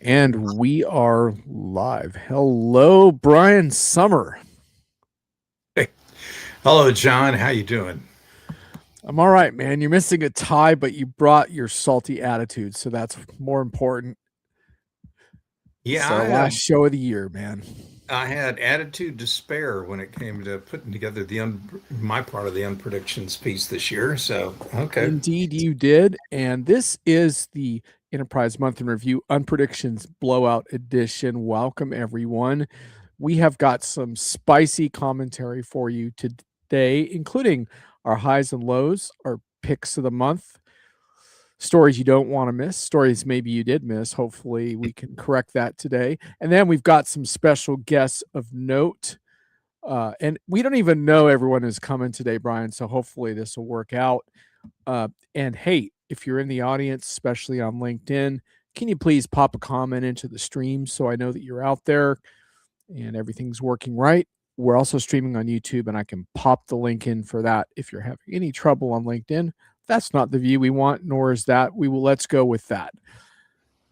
And we are live. Hello, Brian Summer. Hey, hello, John. How you doing? I'm all right, man. You're missing a tie, but you brought your salty attitude, so that's more important. It's Yeah, our last show of the year, man. I had attitude to spare when it came to putting together my part of the unpredictions piece this year. So okay, Indeed, you did. And this is the Enterprise Month in Review Unpredictions Blowout Edition. Welcome, everyone. We have got some spicy commentary for you today, including our highs and lows, our picks of the month, stories you don't want to miss, stories maybe you did miss. Hopefully, we can correct that today. And then we've got some special guests of note. And we don't even know everyone who's coming today, Brian. So hopefully, this will work out. And hey, if you're in the audience, especially on LinkedIn, can you please pop a comment into the stream so I know that you're out there and everything's working right? We're also streaming on YouTube, and I can pop the link in for that if you're having any trouble on LinkedIn. That's not the view we want, nor is that. Let's go with that.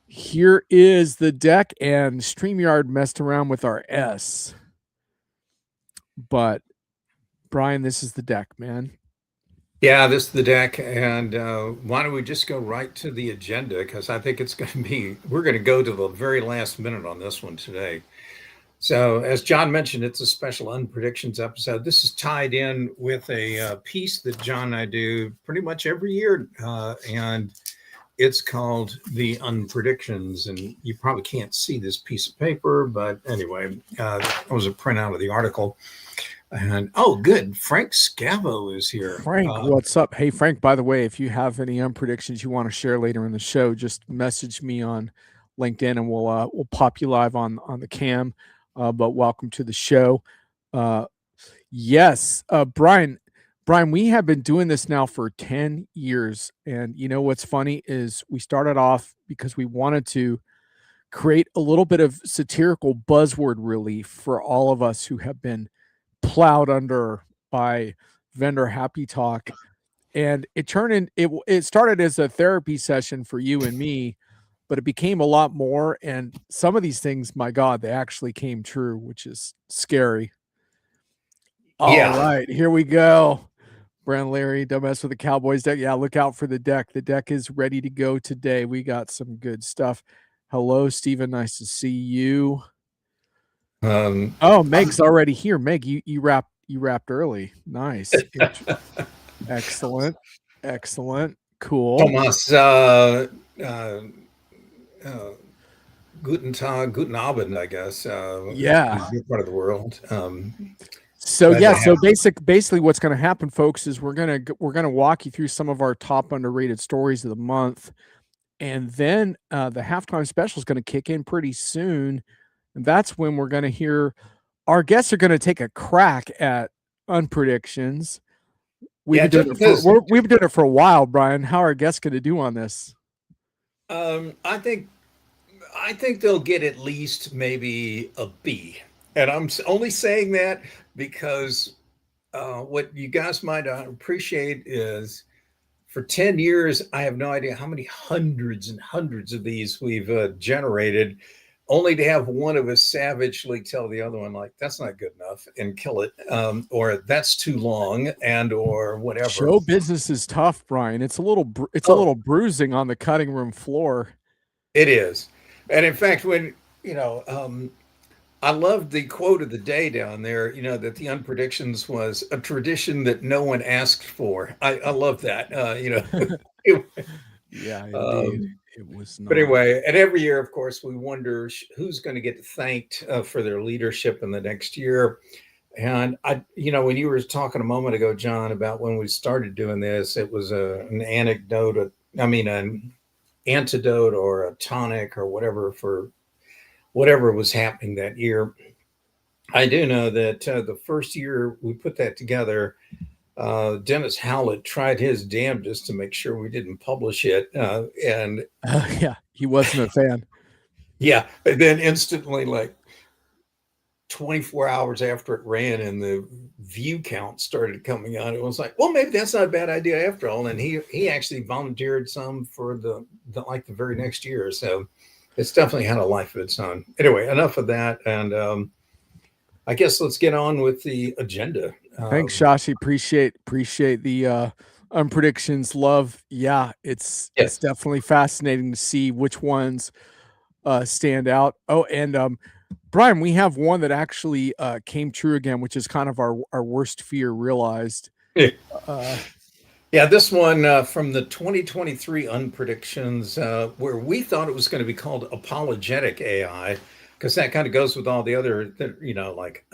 Here is the deck, and StreamYard messed around with our S. But Brian, this is the deck, man. yeah, this is the deck, and why don't we just go right to the agenda? Because I think we're going to go to the very last minute on this one today. So, as John mentioned, it's a special unpredictions episode. This is tied in with a piece that John and I do pretty much every year, and it's called the unpredictions. And you probably can't see this piece of paper, but anyway, that was a printout of the article. And oh, good, Frank Scavo is here. Frank, what's up? Hey, Frank, by the way, if you have any unpredictions you want to share later in the show, just message me on LinkedIn and we'll pop you live on the cam. But welcome to the show. Yes, Brian, we have been doing this now for 10 years. And you know what's funny is we started off because we wanted to create a little bit of satirical buzzword relief for all of us who have been plowed under by vendor happy talk. And it started as a therapy session for you and me, but it became a lot more. And some of these things, my God, they actually came true, which is scary. All right, here we go. Brand Larry, don't mess with the Cowboys deck. Yeah, look out for the deck. The deck is ready to go today. We got some good stuff. Hello, Steven. Nice to see you. Meg's already here. Meg, you wrapped early. Nice. Excellent. Cool. Thomas, Guten Tag, Guten Abend, I guess. Yeah. Your part of the world. So basically what's going to happen, folks, is we're going to walk you through some of our top underrated stories of the month. And then the halftime special is going to kick in pretty soon. And that's when we're going to hear our guests are going to take a crack at unpredictions. We've been doing it for a while, Brian. How are our guests going to do on this? I think they'll get at least maybe a B. And I'm only saying that because what you guys might appreciate is for 10 years, I have no idea how many hundreds and hundreds of these we've generated, only to have one of us savagely tell the other one, like, that's not good enough and kill it, or that's too long, and or whatever. Show business is tough, Brian. It's a little bruising on the cutting room floor. It is. And in fact, when, I loved the quote of the day down there, that the unpredictions was a tradition that no one asked for. I love that. Yeah, indeed. It was not. But anyway, and every year, of course, we wonder who's going to get thanked for their leadership in the next year. And when you were talking a moment ago, John, about when we started doing this, it was an anecdote, an antidote or a tonic or whatever for whatever was happening that year. I do know that the first year we put that together, Dennis Howlett tried his damnedest to make sure we didn't publish it. And yeah, he wasn't a fan. Yeah. And then instantly, like 24 hours after it ran and the view count started coming on, it was like, well, maybe that's not a bad idea after all. And he actually volunteered some for the very next year. So It's definitely had a life of its own. Anyway, enough of that, and I guess let's get on with the agenda. Thanks, Shashi. Appreciate the unpredictions. Love. Yeah, it's Yes. definitely fascinating to see which ones stand out. Oh, and Brian, we have one that actually came true again, which is kind of our worst fear realized. Uh, Yeah, this one from the 2023 unpredictions, where we thought it was going to be called apologetic AI, because that kind of goes with all the other, like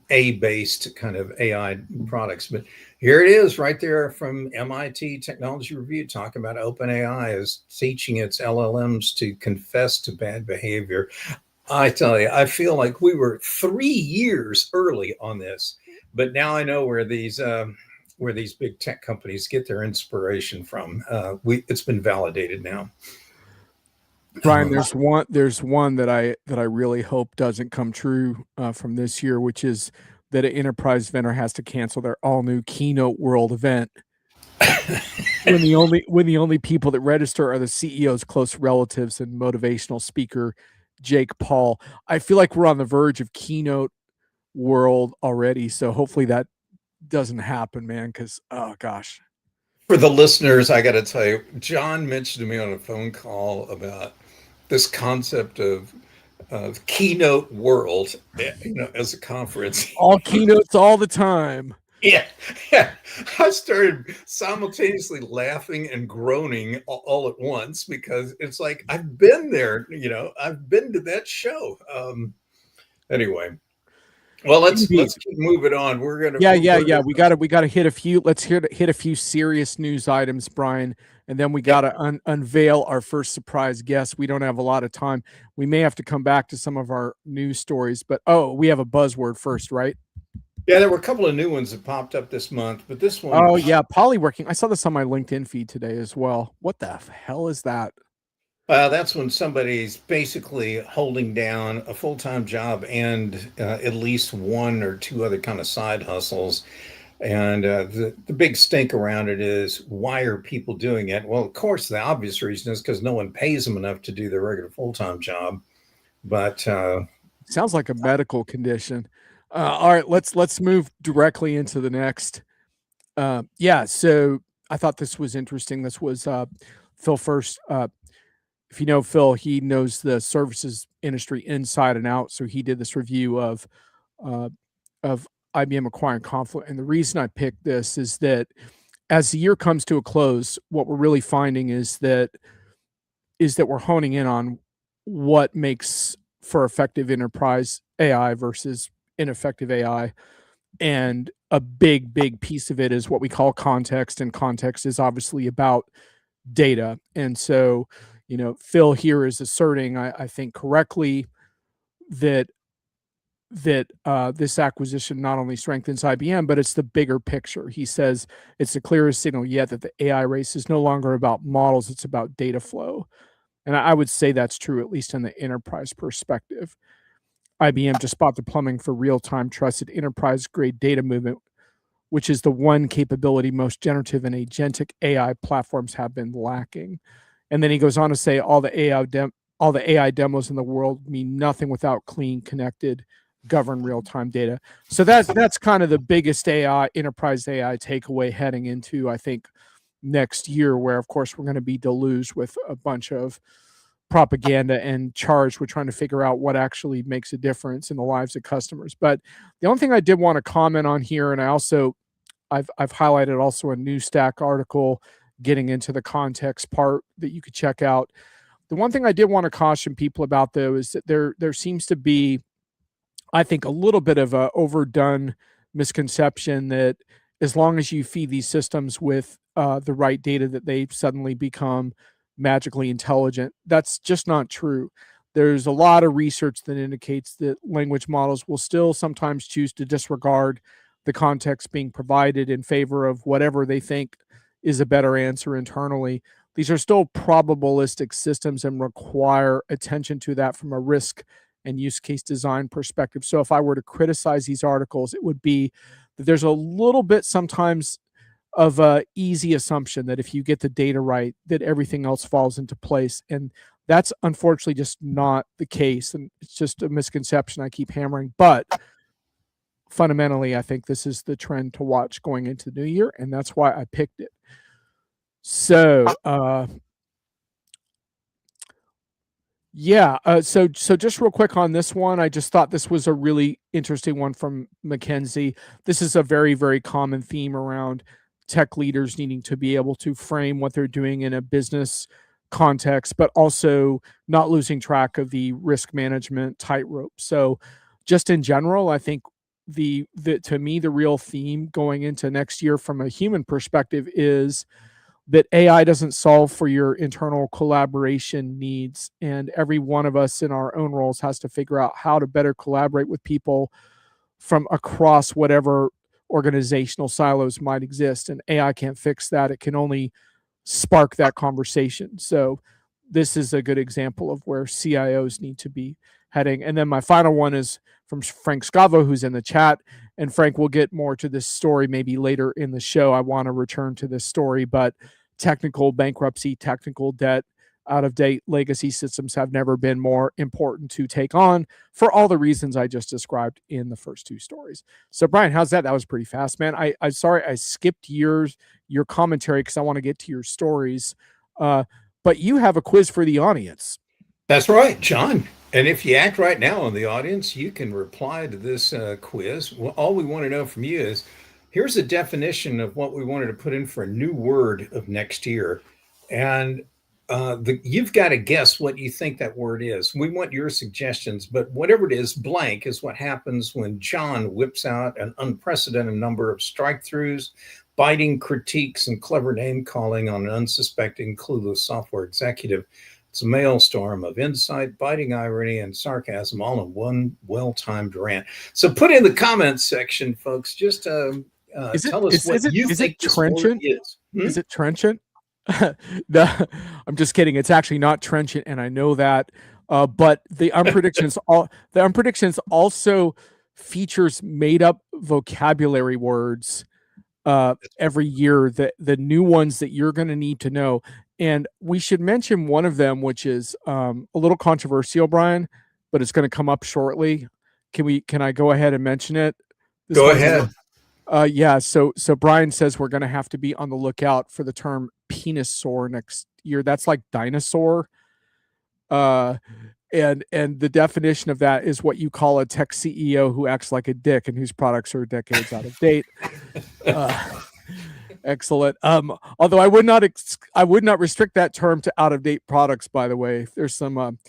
A-based kind of AI products. But here it is right there from MIT Technology Review talking about OpenAI is teaching its LLMs to confess to bad behavior. I tell you, I feel like we were 3 years early on this, but now I know where these big tech companies get their inspiration from. It's been validated now. Brian, Um, there's one that I really hope doesn't come true from this year, which is that an enterprise vendor has to cancel their all new Keynote World event when the only people that register are the CEO's close relatives and motivational speaker Jake Paul. I feel like we're on the verge of Keynote World already, so hopefully that doesn't happen, man. Because oh gosh, for the listeners, I got to tell you, John mentioned to me on a phone call about this concept of keynote world, as a conference. all keynotes all the time. Yeah, yeah. I started simultaneously laughing and groaning all at once because it's like I've been there. I've been to that show. Anyway, well, let's Indeed. keep moving on. Yeah, We're yeah, going yeah. to We gotta hit a few. Let's hit a few serious news items, Brian, and then we yeah, gotta unveil our first surprise guest. We don't have a lot of time. We may have to come back to some of our news stories, but oh, we have a buzzword first, right? yeah. There were a couple of new ones that popped up this month, but this one, Oh yeah, polyworking. I saw this on my LinkedIn feed today as well. What the hell is that? that's when somebody's basically holding down a full time job and at least one or two other kind of side hustles. And the big stink around it is, why are people doing it? Well, of course, the obvious reason is because no one pays them enough to do their regular full time job. But Sounds like a medical condition. All right, let's move directly into the next. Yeah, so I thought this was interesting. This was Phil first. If you know Phil, he knows the services industry inside and out. So he did this review uh, of IBM acquiring Confluent. And the reason I picked this is that as the year comes to a close, what we're really finding is that we're honing in on what makes for effective enterprise AI versus ineffective AI. And a big piece of it is what we call context, and context is obviously about data. And so, Phil here is asserting, I think correctly, that this acquisition not only strengthens IBM, but it's the bigger picture. He says it's the clearest signal yet that the AI race is no longer about models; it's about data flow. And I would say that's true, at least in the enterprise perspective. IBM just bought the plumbing for real-time trusted enterprise-grade data movement, which is the one capability most generative and agentic AI platforms have been lacking. And then he goes on to say all the AI demos in the world mean nothing without clean, connected, governed real-time data. So that's kind of the biggest AI enterprise AI takeaway heading into, I think, next year, where of course we're going to be deluged with a bunch of propaganda and charged with trying to figure out what actually makes a difference in the lives of customers. But the only thing I did want to comment on here, and I've highlighted also a New Stack article getting into the context part that you could check out. The one thing I did want to caution people about, though, is that there seems to be, I think, a little bit of a overdone misconception that as long as you feed these systems with the right data, that they suddenly become magically intelligent. That's just not true. There's a lot of research that indicates that language models will still sometimes choose to disregard the context being provided in favor of whatever they think is a better answer internally. These are still probabilistic systems and require attention to that from a risk and use case design perspective. So if I were to criticize these articles, it would be that there's a little bit sometimes of a easy assumption that if you get the data right, that everything else falls into place. And That's unfortunately just not the case, and it's just a misconception I keep hammering. But fundamentally, I think this is the trend to watch going into the new year, and that's why I picked it. So, yeah. So just real quick on this one, I just thought this was a really interesting one from Mackenzie. This is a very, very common theme around tech leaders needing to be able to frame what they're doing in a business context, but also not losing track of the risk management tightrope. So, just in general, I think the to me the real theme going into next year from a human perspective is that AI doesn't solve for your internal collaboration needs. And every one of us in our own roles has to figure out how to better collaborate with people from across whatever organizational silos might exist. And AI can't fix that. It can only spark that conversation. So this is a good example of where CIOs need to be heading. And then my final one is from Frank Scavo, who's in the chat. And Frank, we'll get more to this story maybe later in the show. I want to return to this story, but technical bankruptcy, technical debt, out of date legacy systems have never been more important to take on for all the reasons I just described in the first two stories. So, Brian, how's that? That was pretty fast, man. I'm sorry I skipped your commentary because I want to get to your stories. But you have a quiz for the audience. That's right, John. And if you act right now in the audience, you can reply to this quiz. Well, all we want to know from you is here's a definition of what we wanted to put in for a new word of next year. And you've got to guess what you think that word is. We want your suggestions, but whatever it is, blank is what happens when John whips out an unprecedented number of strike throughs, biting critiques, and clever name calling on an unsuspecting, clueless software executive. It's a maelstrom of insight, biting irony, and sarcasm all in one well-timed rant. So put in the comments section, folks. Just tell us what you think this word is. Is it trenchant? No, I'm just kidding. It's actually not trenchant, and I know that. But the unpredictions also features made-up vocabulary words every year. The new ones that you're going to need to know. And we should mention one of them, which is a little controversial, Brian, but it's going to come up shortly. Can I go ahead and mention it? Go ahead. Yeah. So Brian says we're going to have to be on the lookout for the term penisaur next year. That's like dinosaur. And the definition of that is what you call a tech CEO who acts like a dick and whose products are decades out of date. Excellent. Although I would not restrict that term to out of date products. By the way, there's some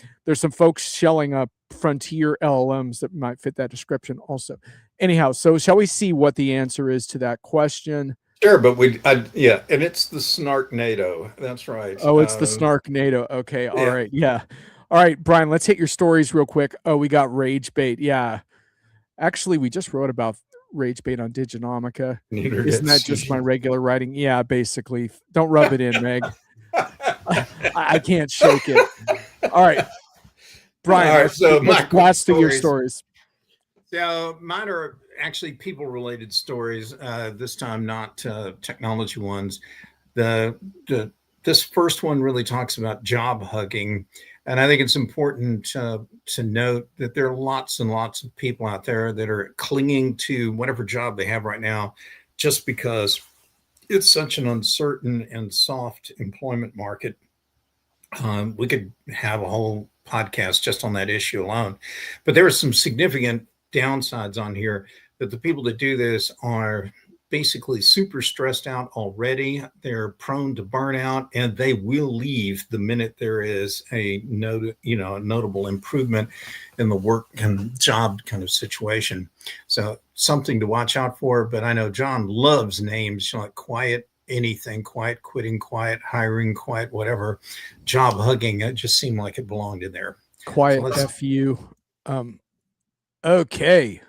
folks shelling up frontier LLMs that might fit that description also. Anyhow, so shall we see what the answer is to that question? Sure, but and it's the snarknado. That's right. Oh, it's the snarknado. Okay, all right, yeah. All right, Brian, let's hit your stories real quick. Oh, we got rage bait. Yeah, actually, we just wrote about rage bait on Diginomica. Isn't that just my regular writing? Yeah, basically. Don't rub it in, Meg. I can't shake it. All right, Brian. All right, so let's blast through your stories. So mine are actually people-related stories. This time, not technology ones. This first one really talks about job hugging. And I think it's important to note that there are lots and lots of people out there that are clinging to whatever job they have right now just because it's such an uncertain and soft employment market. We could have a whole podcast just on that issue alone. But there are some significant downsides on here that the people that do this are basically super stressed out already. They're prone to burnout, and they will leave the minute there is a notable improvement in the work and job kind of situation. So something to watch out for. But I know John loves names like quiet anything, quiet quitting, quiet hiring, quiet whatever. Job hugging, it just seemed like it belonged in there. Quiet FU. Okay.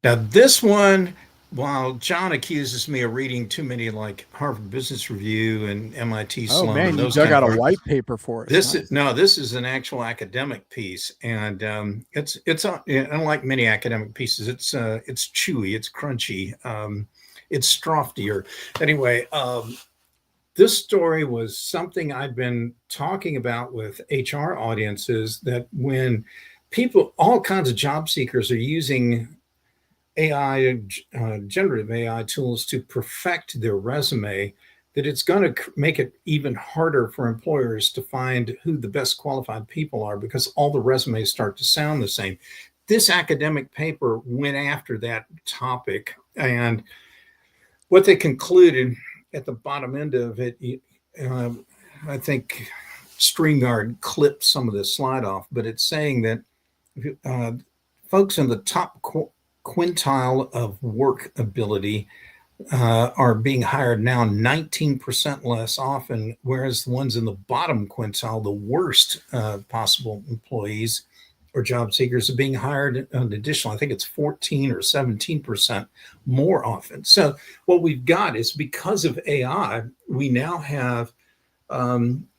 Now this one, while John accuses me of reading too many like Harvard Business Review and MIT Sloan, oh man, you dug out a white paper for us. This is an actual academic piece, and it's unlike many academic pieces. It's chewy, it's crunchy, it's stroftier. Anyway, this story was something I've been talking about with HR audiences, that when people, all kinds of job seekers, are using AI, generative AI tools to perfect their resume, that it's going to make it even harder for employers to find who the best qualified people are, because all the resumes start to sound the same. This academic paper went after that topic, and what they concluded at the bottom end of it, uh, I think StreamYard clipped some of this slide off, but it's saying that uh, folks in the top quintile of work ability are being hired now 19% less often, whereas the ones in the bottom quintile, the worst possible employees or job seekers, are being hired an additional, I think it's 14 or 17% more often. So what we've got is, because of AI, we now have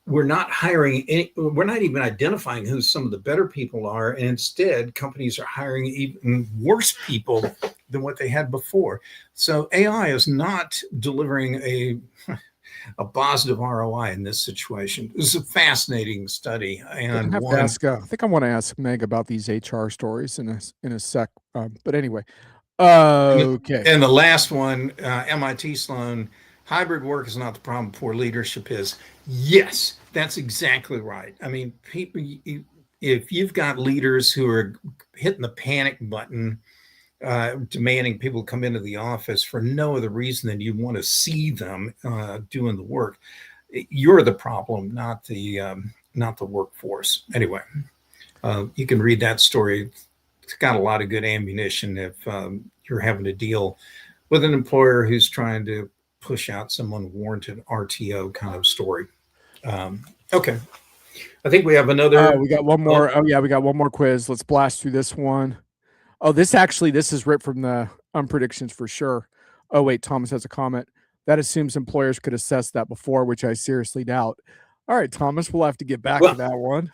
we're not hiring we're not even identifying who some of the better people are, and instead companies are hiring even worse people than what they had before. So AI is not delivering a positive ROI in this situation. This is a fascinating study, I and have to one. ask. I think I want to ask Meg about these HR stories in a sec. But anyway, And the, okay. and the last one, MIT Sloan, hybrid work is not the problem, poor leadership is. Yes, that's exactly right. I mean, people, if you've got leaders who are hitting the panic button, demanding people come into the office for no other reason than you want to see them doing the work, you're the problem, not the workforce. Anyway, you can read that story. It's got a lot of good ammunition if you're having to deal with an employer who's trying to push out some unwarranted RTO kind of story. Okay, I think we have another. We got one Oh, more. Oh yeah, we got one more quiz. Let's blast through this one. Oh, this is ripped from the unpredictions for sure. Oh wait, Thomas has a comment. That assumes employers could assess that before, which I seriously doubt. All right, Thomas, we'll have to get back to well, that one.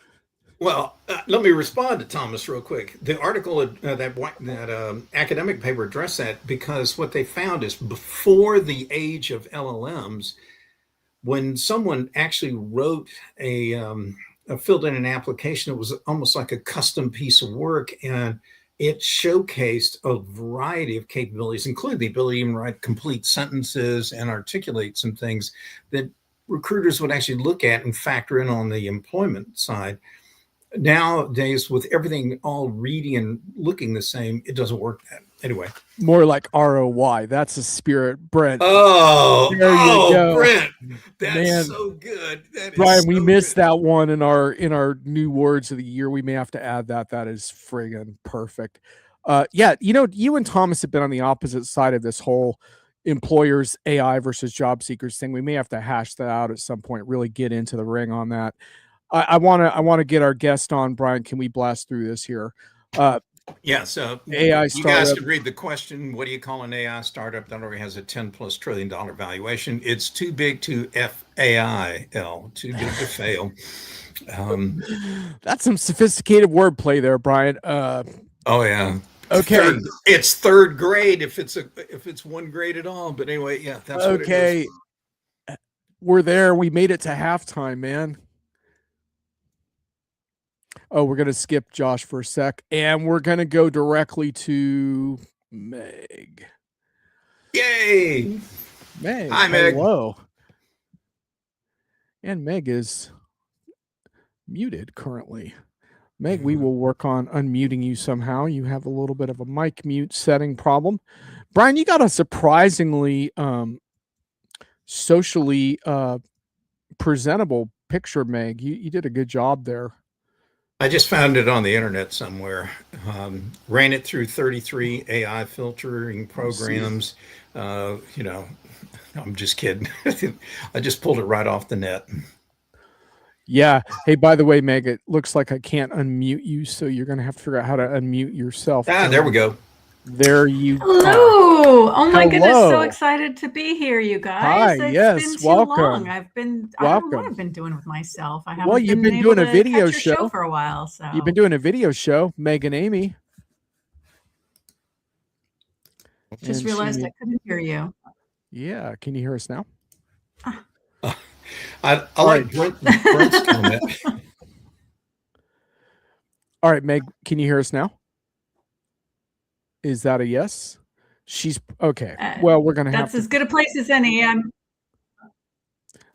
let me respond to Thomas real quick. The article that academic paper addressed that, because what they found is, before the age of LLMs, when someone actually wrote filled in an application, it was almost like a custom piece of work, and it showcased a variety of capabilities, including the ability to even write complete sentences and articulate some things that recruiters would actually look at and factor in on the employment side. Nowadays, with everything all reading and looking the same, it doesn't work that anyway. More like ROY. That's a spirit, Brent. There you Oh, go, Brent, that's man. so good. That is Brian, we so missed good. that one in our new words of the year. We may have to add that. That is friggin' perfect. Yeah, you know, you and Thomas have been on the opposite side of this whole employers AI versus job seekers thing. We may have to hash that out at some point. Really get into the ring on that. I want to get our guest on. Brian, can we blast through this here? Uh, Yeah, so AI you guys startup. could read the question. What do you call an AI startup that already has a $10+ trillion valuation? It's too big to FAIL, too big to fail. Um, That's some sophisticated wordplay there, Brian. oh yeah, Okay, it's third grade if it's one grade at all. But anyway, yeah, that's what it is. okay. We're there. We made it to halftime, man. Oh, we're gonna skip Josh for a sec, and we're gonna go directly to Meg. Yay! Meg, Hi, Meg. hello. And Meg is muted currently. Meg, we will work on unmuting you somehow. You have a little bit of a mic mute setting problem. Brian, you got a surprisingly socially presentable picture, Meg. You did a good job there. I just found it on the internet somewhere. Ran it through 33 AI filtering Let me see. programs. You know, I'm just kidding. I just pulled it right off the net. Yeah. Hey, by the way, Meg, it looks like I can't unmute you, so you're gonna have to figure out how to unmute yourself. Ah, there we And go. there you are. Hello. Oh my goodness, so Hello. excited to be here, you Hi. guys. It's been Yes. too long. Welcome. I don't know what Welcome. I've been doing with myself. I Well, haven't you've been been able doing a to video catch your show show. for a while. You've been So doing a video show, Meg and Amy. just And realized she, I couldn't hear you. yeah. Can you hear us now? Ah, I like Brent's comment. All right, Meg, can you hear us now? Is that a yes? She's okay. Well, we're gonna have That's as good a place as any. All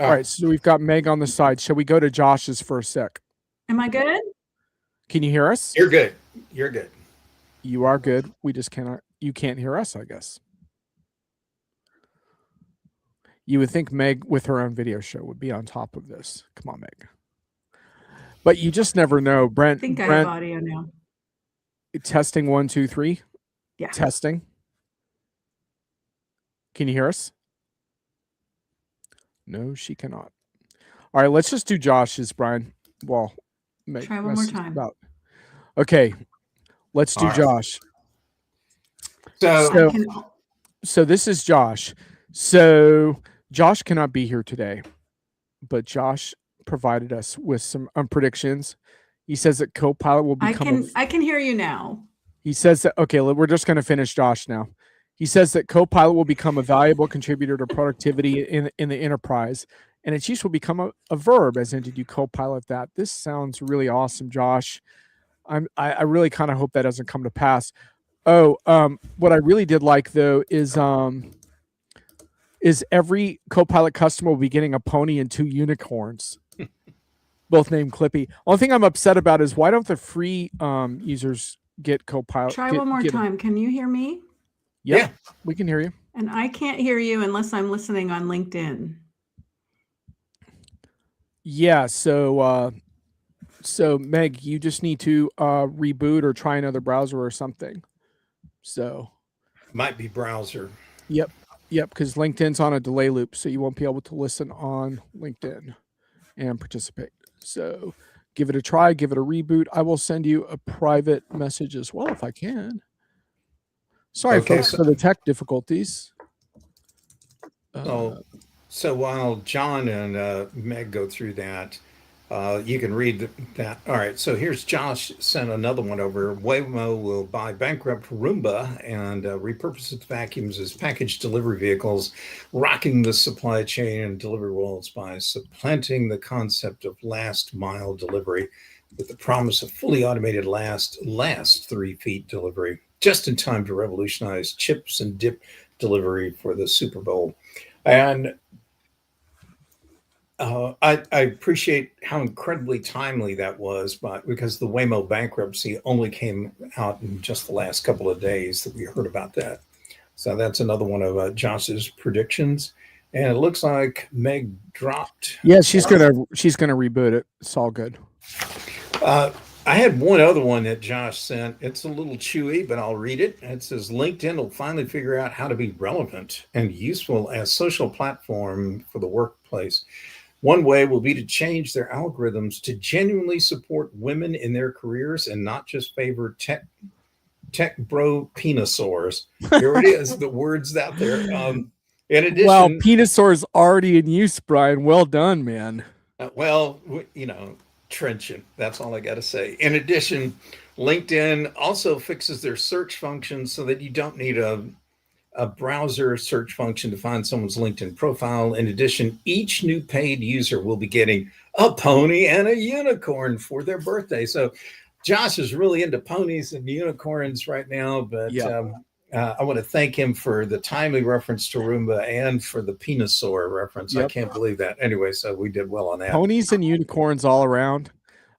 right, so we've got Meg on the side. Shall we go to Josh's for a sec? Am I good? Can you hear us? You're good. You're good. You are good. We just cannot. You can't hear us, I guess. You would think Meg, with her own video show, would be on top of this. Come on, Meg. But you just never know. Brent, I think I have audio now. Testing 1, 2, 3. Yeah. Testing. Can you hear us? No, she cannot. All right, let's just do Josh's, Brian. Well, Meg, try one more time. Okay, let's do Josh. So this is Josh. So Josh cannot be here today, but Josh provided us with some predictions. He says that Copilot will become. I can hear you now. He says that, okay, we're just going to finish Josh now. He says that Copilot will become a valuable contributor to productivity in the enterprise, and its use will become a verb, as in, did you Copilot that? This sounds really awesome, Josh. I really kind of hope that doesn't come to pass. What I really did like, though, is every Copilot customer will be getting a pony and 2 unicorns, both named Clippy. Only thing I'm upset about is, why don't the free users get Copilot? Try one more time. Can you hear me? Yep, yeah, we can hear you. And I can't hear you unless I'm listening on LinkedIn. Yeah, so Meg, you just need to reboot or try another browser or something. So might be browser. Yep, because LinkedIn's on a delay loop, so you won't be able to listen on LinkedIn and participate. So give it a try, give it a reboot. I will send you a private message as well if I can. Sorry, folks, for the tech difficulties. So while Jon and Meg go through that, you can read that. All right, so here's Josh sent another one over. Waymo will buy bankrupt Roomba and repurpose its vacuums as package delivery vehicles, rocking the supply chain and delivery worlds by supplanting the concept of last mile delivery with the promise of fully automated last 3 feet delivery, just in time to revolutionize chips and dip delivery for the Super Bowl. And I appreciate how incredibly timely that was, but because the Waymo bankruptcy only came out in just the last couple of days that we heard about that. So that's another one of Josh's predictions. And it looks like Meg dropped. Yeah, she's gonna reboot it. It's all good. I had one other one that Josh sent. It's a little chewy, but I'll read it. It says, LinkedIn will finally figure out how to be relevant and useful as social platform for the workplace. One way will be to change their algorithms to genuinely support women in their careers and not just favor tech bro penisaurs. Here it is, the words out there. In addition, well, penisaur's already in use, Brian. Well done, man. Trenchant. That's all I got to say. In addition, LinkedIn also fixes their search function so that you don't need a browser search function to find someone's LinkedIn profile. In addition, each new paid user will be getting a pony and a unicorn for their birthday. So Josh is really into ponies and unicorns right now, but I want to thank him for the timely reference to Roomba and for the penisaur reference. Yep. I can't believe that. Anyway, so we did well on that. Ponies and unicorns all around.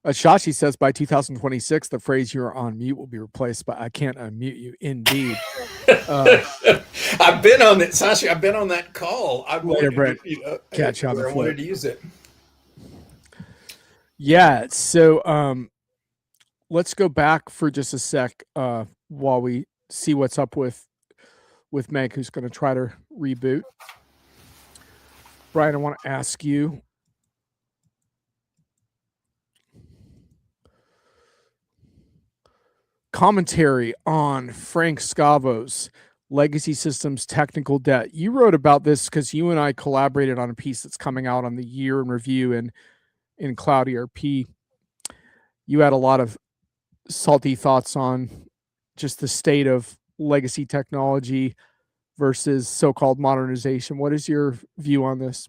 Shashi says by 2026, the phrase "you're on mute" will be replaced by "I can't unmute you." Indeed. I've been on it, Sashi. I've been on that call. Brent. Catch on the flip. I wanted to use it. Yeah. So let's go back for just a sec while we see what's up with Meg, who's going to try to reboot. Brian, I want to ask you. Commentary on Frank Scavo's Legacy Systems Technical Debt. You wrote about this because you and I collaborated on a piece that's coming out on the year in review in Cloud ERP. You had a lot of salty thoughts on just the state of legacy technology versus so-called modernization. What is your view on this?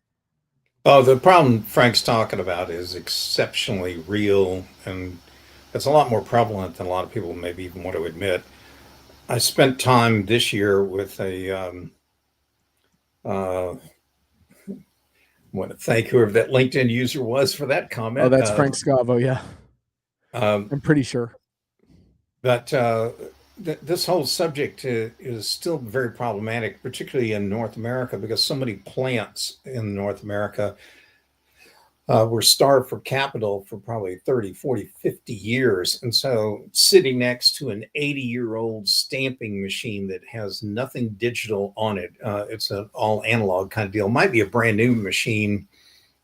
Oh, the problem Frank's talking about is exceptionally real, and it's a lot more prevalent than a lot of people maybe even want to admit. I spent time this year with a uh, want to thank whoever that LinkedIn user was for that Oh, comment. that's Frank Scavo. Yeah, Um, I'm pretty sure. but this whole subject is still very problematic, particularly in North America, because so many plants in North America were starved for capital for probably 30, 40, 50 years. And so sitting next to an 80-year-old stamping machine that has nothing digital on it, it's an all analog kind of deal, might be a brand new machine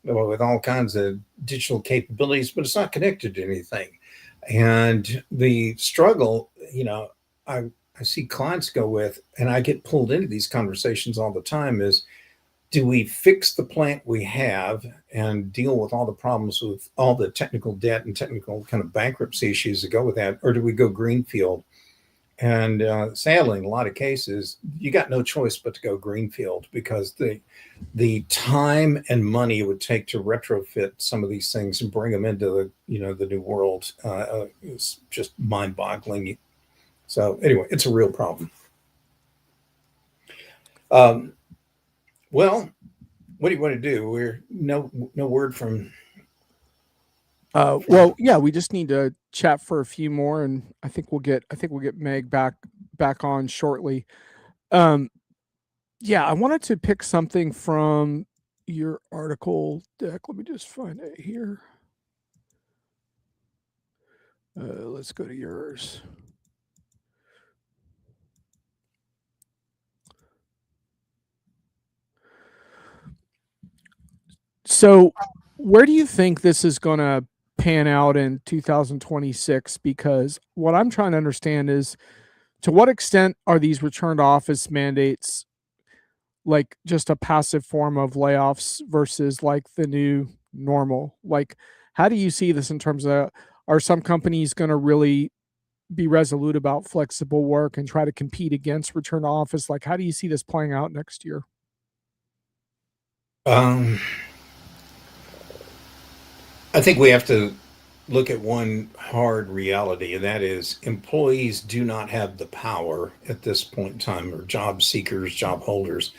with all kinds of digital capabilities, but it's not connected to anything. And the struggle, I, I see clients go with, and I get pulled into these conversations all the time, is do we fix the plant we have and deal with all the problems with all the technical debt and technical kind of bankruptcy issues that go with that, or do we go greenfield? And sadly, in a lot of cases, you got no choice but to go greenfield, because the time and money it would take to retrofit some of these things and bring them into the new world is just mind-boggling. So anyway, it's a real problem. Um, well, what do you want to do? We're no word from. Well, yeah, we just need to chat for a few more, and I think we'll get Meg back on shortly. Yeah, I wanted to pick something from your article deck. Let me just find it here. Let's go to yours. So, where do you think this is going to pan out in 2026? Because what I'm trying to understand is, to what extent are these return to office mandates like just a passive form of layoffs versus like the new normal? Like, how do you see this in terms of, are some companies going to really be resolute about flexible work and try to compete against return to office? Like, how do you see this playing out next year? Um, I think we have to look at one hard reality, and that is employees do not have the power at this point in time, or job seekers, job holders.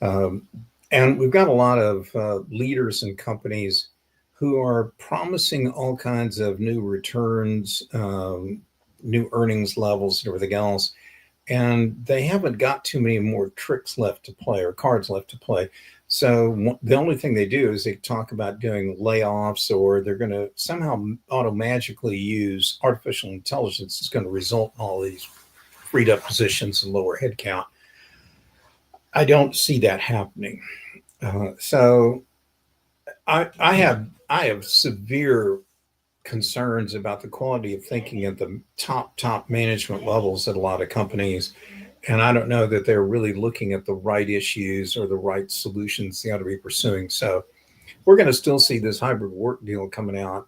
Um, and we've got a lot of leaders and companies who are promising all kinds of new returns, new earnings levels, and everything else. And they haven't got too many more tricks left to play, or cards left to play. So the only thing they do is they talk about doing layoffs, or they're going to somehow auto magically use artificial intelligence is going to result in all these freed up positions and lower headcount. I don't see that happening. So I have severe concerns about the quality of thinking at the top management levels at a lot of companies, and I don't know that they're really looking at the right issues or the right solutions they ought to be pursuing. So we're going to still see this hybrid work deal coming out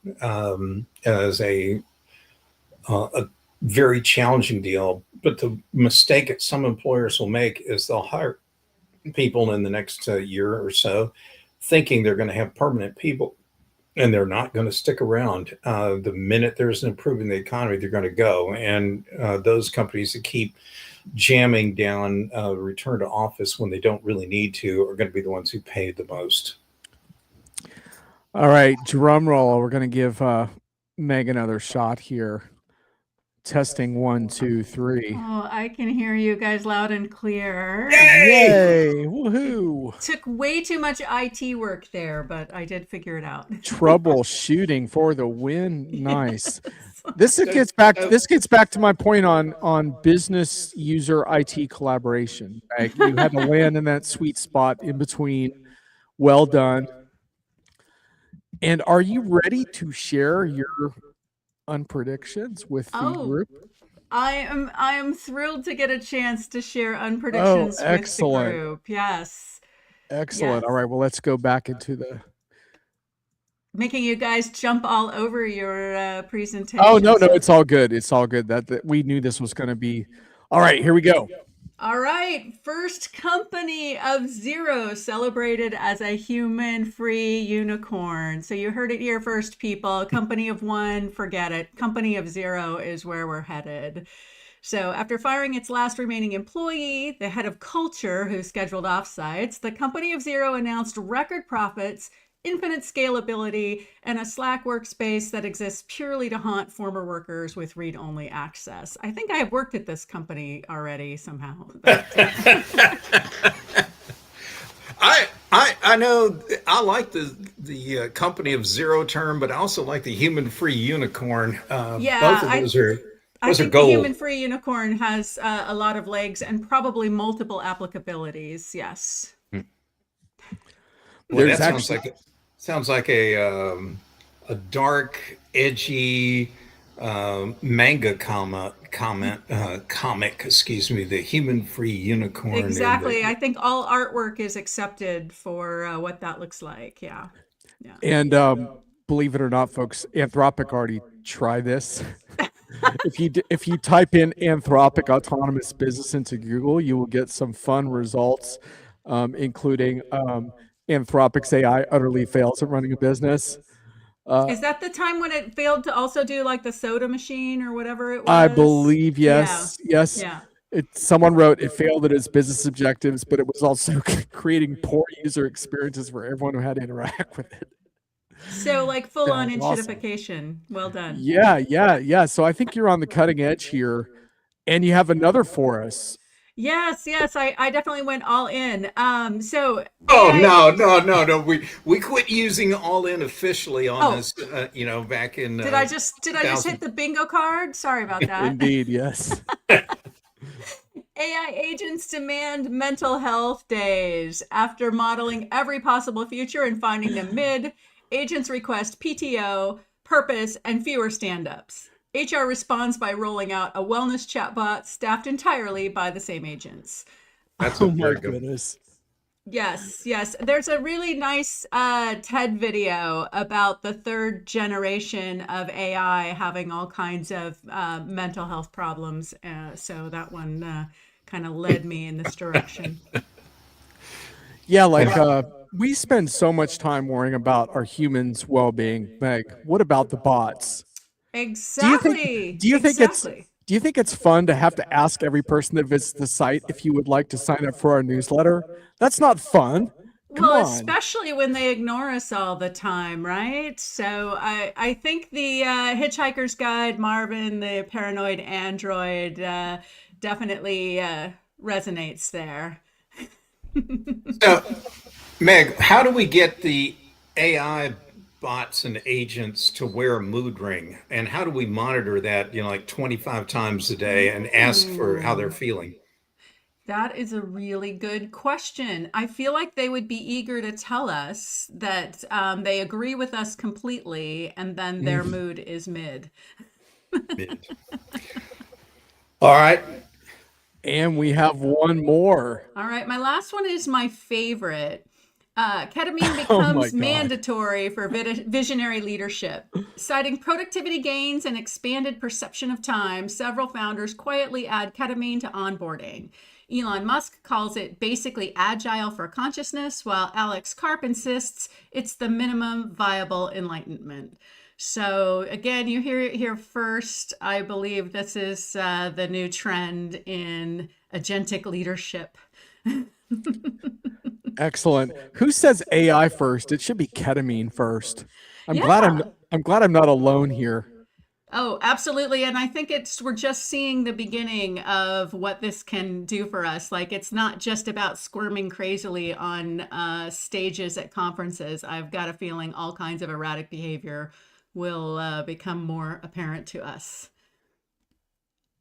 as a very challenging deal. But the mistake that some employers will make is they'll hire people in the next year or so, thinking they're going to have permanent people, and they're not going to stick around. The minute there's an improvement in the economy, they're going to go. And those companies that keep jamming down return to office when they don't really need to are going to be the ones who pay the most. All right, drum roll. We're going to give Meg another shot here. Testing 1, 2, 3. Oh, I can hear you guys loud and clear. Yay! Woohoo! Took way too much IT work there, but I did figure it out. Troubleshooting for the win. Nice. Yes. This gets back to my point on business user IT collaboration. Like, you had to land in that sweet spot in between. Well done. And are you ready to share your unpredictions with the group? I am thrilled to get a chance to share unpredictions with the excellent. group. Yes. Excellent. Yes. All right. Well, let's go back into the. Making you guys jump all over your presentation. Oh, no, it's all good. It's all good. That we knew this was going to be. All right, here we go. All right, first company of zero celebrated as a human-free unicorn. So you heard it here first, people. Company of one, forget it. Company of zero is where we're headed. So after firing its last remaining employee, the head of culture, who scheduled offsites, the company of zero announced record profits, infinite scalability, and a Slack workspace that exists purely to haunt former workers with read-only access. I think I have worked at this company already somehow. I know I like the company of zero term, but I also like the human free unicorn. Both Yeah, of I those are think the gold. human-free unicorn has a lot of legs and probably multiple applicabilities. Yes. Boy, There's that actually sounds like a dark, edgy manga comic. Excuse me, the human free unicorn and Exactly. the I think all artwork is accepted for what that looks like. Yeah. Yeah. and believe it or not, folks, Anthropic already tried this. If you type in Anthropic autonomous business into Google, you will get some fun results, including Anthropic's AI utterly fails at running a business. Uh, Is that the time when it failed to also do like the soda machine or whatever it I was? believe Yeah. yes, yes. Yeah. Someone wrote it failed at its business objectives, but it was also creating poor user experiences for everyone who had to interact with it. So like full on Sounds awesome. inshitification. Well done. Yeah, yeah, yeah. So I think you're on the cutting edge here, and you have another for us. Yes, yes, I definitely went all in. So Oh AI. no! We quit using all in officially on Oh, this. Back in did I just hit 2000. the bingo card? Sorry about that. Indeed, yes. AI agents demand mental health days. After modeling every possible future and finding them mid, agents request PTO, purpose, and fewer stand ups. HR responds by rolling out a wellness chatbot staffed entirely by the same agents. That's a Oh my very good. goodness. Yes, yes. There's a really nice TED video about the third generation of AI having all kinds of mental health problems. So that one kind of led me in this direction. Yeah, And like we spend so much time worrying about our humans' well-being. Meg, what about the bots? Do you think Exactly, do you think it's exactly. do you think it's fun to have to ask every person that visits the site if you would like to sign up for our newsletter? That's not fun. Come Well, on. especially when they ignore us all the time, right? So I think the Hitchhiker's Guide, Marvin, the paranoid android, definitely resonates there. so, Meg, how do we get the AI bots and agents to wear a mood ring, and how do we monitor that? Like 25 times a day, and ask for how they're Ooh, feeling. that is a really good question. I feel like they would be eager to tell us that they agree with us completely and then their Mm. mood is mid. All right. And we have one more. All right, my last one is my favorite. Ketamine Oh my becomes god. mandatory for visionary leadership. Citing productivity gains and expanded perception of time, several founders quietly add ketamine to onboarding. Elon Musk calls it basically agile for consciousness, while Alex Karp insists it's the minimum viable enlightenment. So, again, you hear it here first. I believe this is the new trend in agentic leadership. Excellent. Who says AI first? It should be ketamine first. Yeah. I'm glad I'm not alone here. Oh, absolutely. And I think we're just seeing the beginning of what this can do for us. Like, it's not just about squirming crazily on stages at conferences. I've got a feeling all kinds of erratic behavior will become more apparent to us.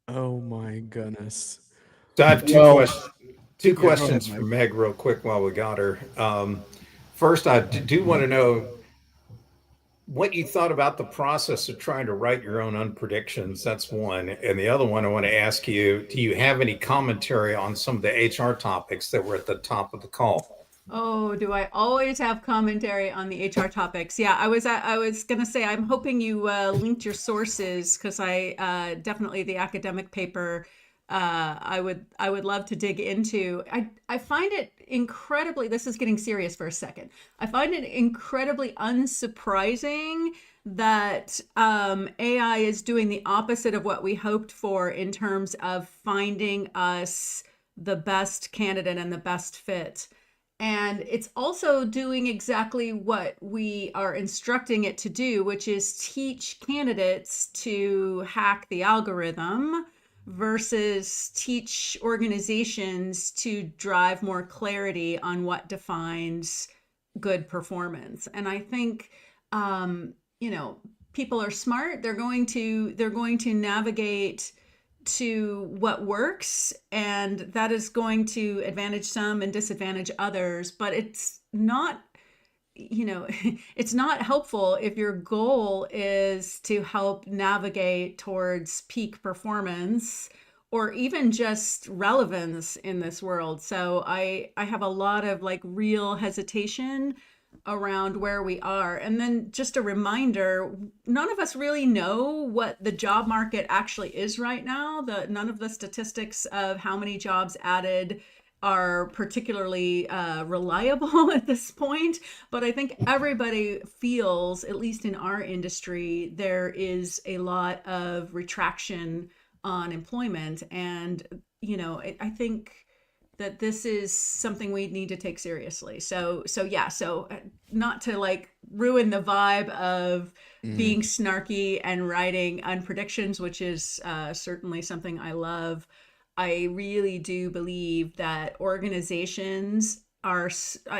Oh my goodness. So I have two Well, questions. Two yeah, go ahead, questions for Mike. Meg, real quick, while we got her. First, I do want to know what you thought about the process of trying to write your own unpredictions. That's one. And the other one, I want to ask you, do you have any commentary on some of the HR topics that were at the top of the call? Oh, do I always have commentary on the HR topics? Yeah, I was gonna say I'm hoping you linked your sources because I definitely the academic paper I would love to dig into. I find it incredibly. This is getting serious for a second. I find it incredibly unsurprising that AI is doing the opposite of what we hoped for in terms of finding us the best candidate and the best fit. And it's also doing exactly what we are instructing it to do, which is teach candidates to hack the algorithm versus teach organizations to drive more clarity on what defines good performance. And I think, you know, people are smart. They're going to navigate to what works, and that is going to advantage some and disadvantage others. But it's not, you know, it's not helpful if your goal is to help navigate towards peak performance or even just relevance in this world. So I have a lot of like real hesitation around where we are. And then just a reminder, none of us really know what the job market actually is right now. None of the statistics of how many jobs added are particularly reliable at this point. But I think everybody feels, at least in our industry, there is a lot of retraction on employment. And, you know, I think that this is something we need to take seriously. So not to like ruin the vibe of being snarky and writing unpredictions, which is certainly something I love. I really do believe that organizations are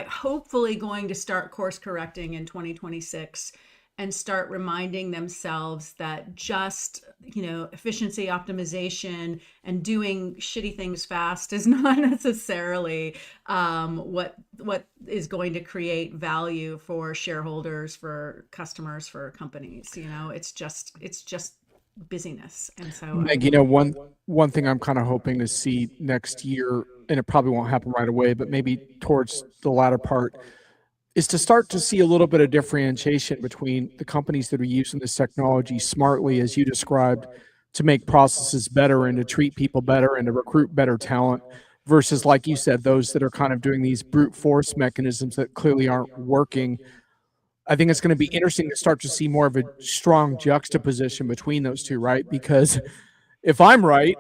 hopefully going to start course correcting in 2026 and start reminding themselves that just, you know, efficiency optimization and doing shitty things fast is not necessarily what is going to create value for shareholders, for customers, for companies. You know, it's just busyness. And so Meg, you know, one thing I'm kind of hoping to see next year, and it probably won't happen right away, but maybe towards the latter part, is to start to see a little bit of differentiation between the companies that are using this technology smartly, as you described, to make processes better and to treat people better and to recruit better talent, versus, like you said, those that are kind of doing these brute force mechanisms that clearly aren't working. I think it's going to be interesting to start to see more of a strong juxtaposition between those two, right? Because if I'm right,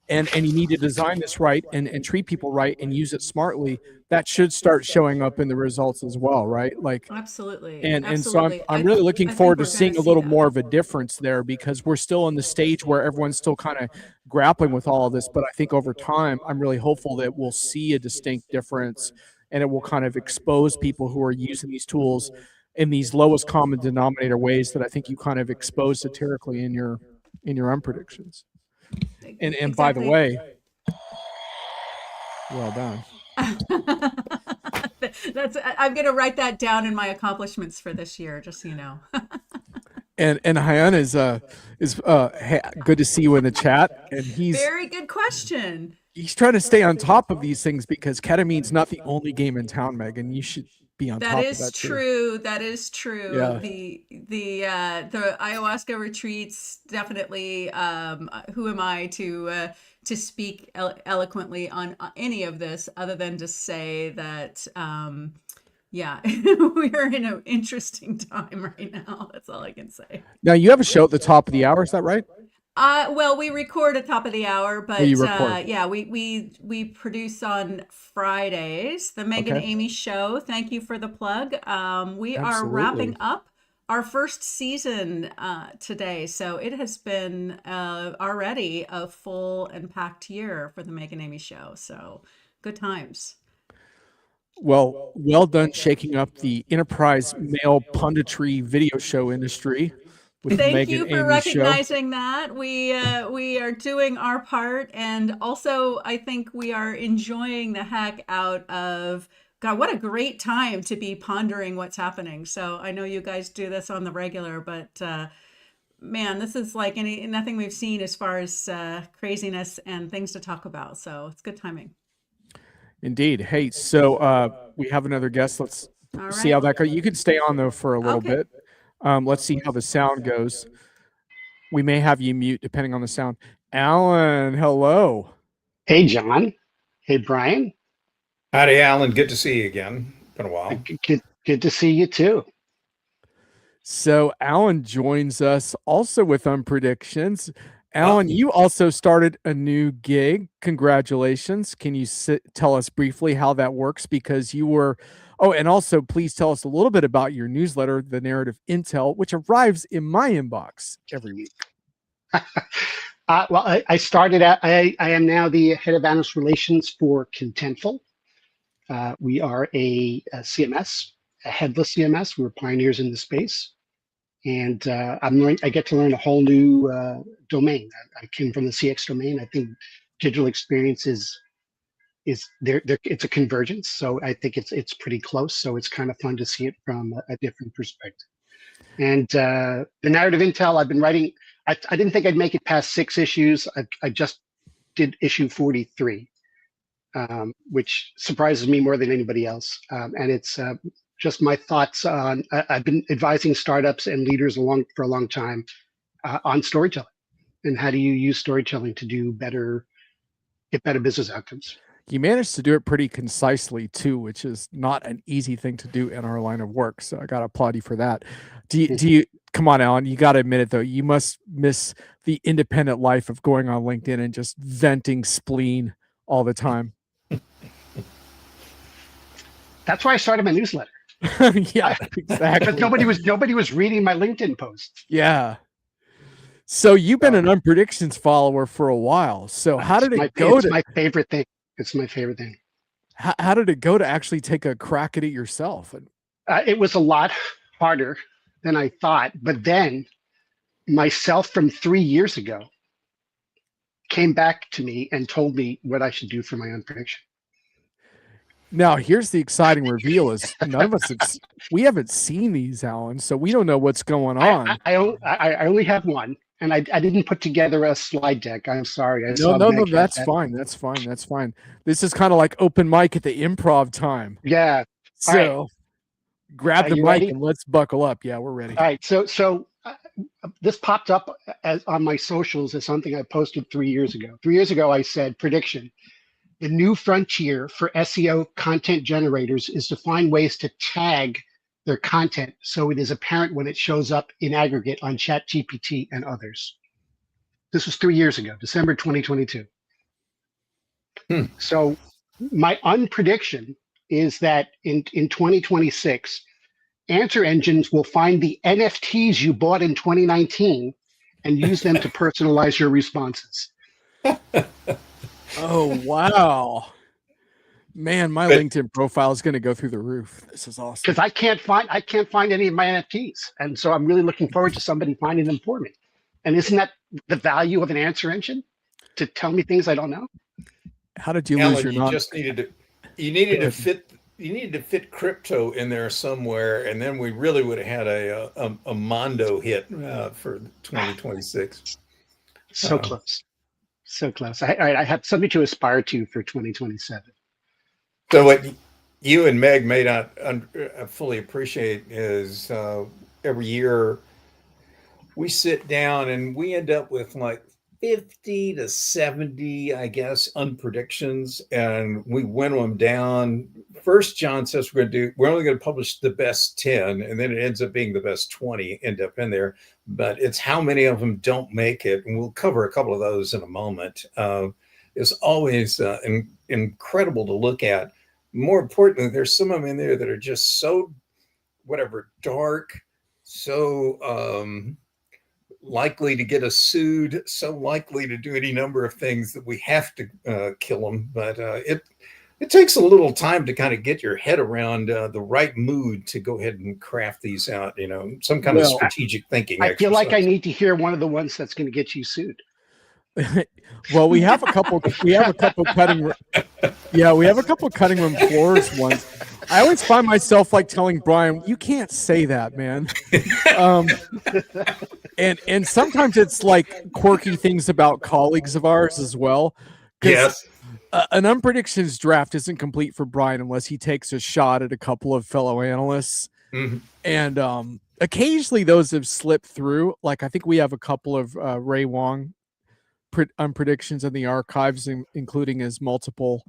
and you need to design this right and treat people right and use it smartly, that should start showing up in the results as well, right? Like, absolutely, and so absolutely. I'm really looking I forward think to we're going to seeing a see little that. more of a difference there, because we're still in the stage where everyone's still kind of grappling with all of this. But I think over time, I'm really hopeful that we'll see a distinct difference, and it will kind of expose people who are using these tools in these lowest common denominator ways that I think you kind of exposed satirically in your unpredictions. And by the Exactly. way, well done. That's I'm going to write that down in my accomplishments for this year, just so you know. And Hyan is good to see you in the chat, and Very good question. he's trying to stay on top of these things, because ketamine's not the only game in town, Megan. You should be on That top of is that too. true. That is true. Yeah. The ayahuasca retreats definitely. Who am I to speak eloquently on any of this, other than to say that yeah, we're in an interesting time right now. That's all I can say. Now you have a show at the top of the hour, is that right? Well, we record at top of the hour, but you record. yeah, we produce on Fridays. The Meg and Okay. Amy Show. Thank you for the plug. We are Absolutely. wrapping up our first season today, so it has been already a full and packed year for the Meg and Amy Show. So good times. Well done shaking up the enterprise mail punditry video show industry with the Thank Meg you and for Amy show. recognizing that. We are doing our part, and also I think we are enjoying the heck out of. God, what a great time to be pondering what's happening. So I know you guys do this on the regular, but man, this is like nothing we've seen as far as craziness and things to talk about. So it's good timing. Indeed. Hey, so we have another guest. Let's All see how right. that goes. You can stay on though for a little Okay. bit. Let's see how the sound goes. We may have you mute depending on the sound. Alan, hello. Hey, John. Hey, Brian. Howdy, Alan. Good to see you again. Been a while. Good to see you too. So, Alan joins us also with Unpredictions. Oh, Alan, you also started a new gig. Congratulations. Can you tell us briefly how that works? Because you were, oh, and also please tell us a little bit about your newsletter, The Narrative Intel, which arrives in my inbox every week. Well, I started out, I am now the head of analyst relations for Contentful. We are a CMS, a headless CMS. We're pioneers in the space. And I get to learn a whole new domain. I came from the CX domain. I think digital experience is there. It's a convergence. So I think it's pretty close. So it's kind of fun to see it from a different perspective. And the narrative intel I've been writing, I didn't think I'd make it past 6 issues. I just did issue 43, which surprises me more than anybody else. And it's just my thoughts on, I've been advising startups and leaders for a long time on storytelling. And how do you use storytelling to get better business outcomes? You managed to do it pretty concisely too, which is not an easy thing to do in our line of work. So I got to applaud you for that. Do you come on, Alan, you got to admit it though. You must miss the independent life of going on LinkedIn and just venting spleen all the time. That's why I started my newsletter. Yeah, exactly. Because nobody was reading my LinkedIn posts. Yeah. So you've been an Unpredictions follower for a while. So how did it go? It's my favorite thing. It's my favorite thing. How did it go to actually take a crack at it yourself? It was a lot harder than I thought. But then myself from 3 years ago came back to me and told me what I should do for my own prediction. Now, here's the exciting reveal: is none of us we haven't seen these, Alan, so we don't know what's going on. I only have one, and I didn't put together a slide deck. I'm sorry. No, that's fine. That's fine. This is kind of like open mic at the improv time. Yeah. So right. grab the mic ready? and let's buckle up. Yeah, we're ready. All right. So this popped up on my socials as something I posted 3 years ago. 3 years ago, I said prediction. The new frontier for SEO content generators is to find ways to tag their content so it is apparent when it shows up in aggregate on ChatGPT and others. This was 3 years ago, December 2022. So my unprediction is that in 2026, answer engines will find the NFTs you bought in 2019 and use them to personalize your responses. Oh, wow. Man, my LinkedIn profile is going to go through the roof. This is awesome. Because I can't find any of my NFTs. And so I'm really looking forward to somebody finding them for me. And isn't that the value of an answer engine? To tell me things I don't know? How did you Alan, lose your you needed to fit crypto in there somewhere, and then we really would have had a Mondo hit for 2026. So close. So close. I have something to aspire to for 2027. So what you and Meg may not fully appreciate is every year we sit down and we end up with like 50 to 70, I guess, unpredictions, and we win them down. First, John says we're only going to publish the best 10, and then it ends up being the best 20 end up in there. But it's how many of them don't make it, and we'll cover a couple of those in a moment. It's always incredible to look at. More importantly, there's some of them in there that are just so dark, so likely to get us sued, so likely to do any number of things that we have to kill them. But it takes a little time to kind of get your head around the right mood to go ahead and craft these out, some kind of strategic thinking. I feel like I need to hear one of the ones that's going to get you sued. Well, we have a couple cutting room floors ones. I always find myself like telling Brian, you can't say that, man. And sometimes it's like quirky things about colleagues of ours as well. Yes. An unpredictions draft isn't complete for Brian unless he takes a shot at a couple of fellow analysts. Mm-hmm. And occasionally those have slipped through. Like I think we have a couple of Ray Wong unpredictions in the archives, including his multiple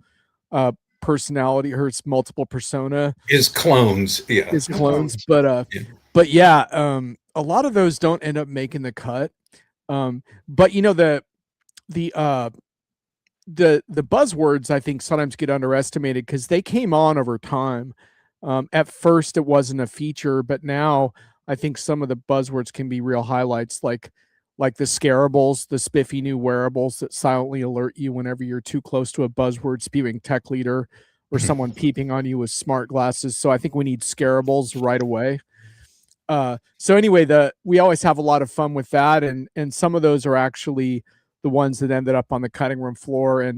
personality, or his multiple persona, His clones, yeah. his No clones. clones. Yeah. But yeah, a lot of those don't end up making the cut. But you know, the buzzwords, I think, sometimes get underestimated because they came on over time. At first it wasn't a feature, but now I think some of the buzzwords can be real highlights, like the scarables, the spiffy new wearables that silently alert you whenever you're too close to a buzzword spewing tech leader or someone peeping on you with smart glasses. So I think we need scarables right away. So anyway, we always have a lot of fun with that, and some of those are actually the ones that ended up on the cutting room floor.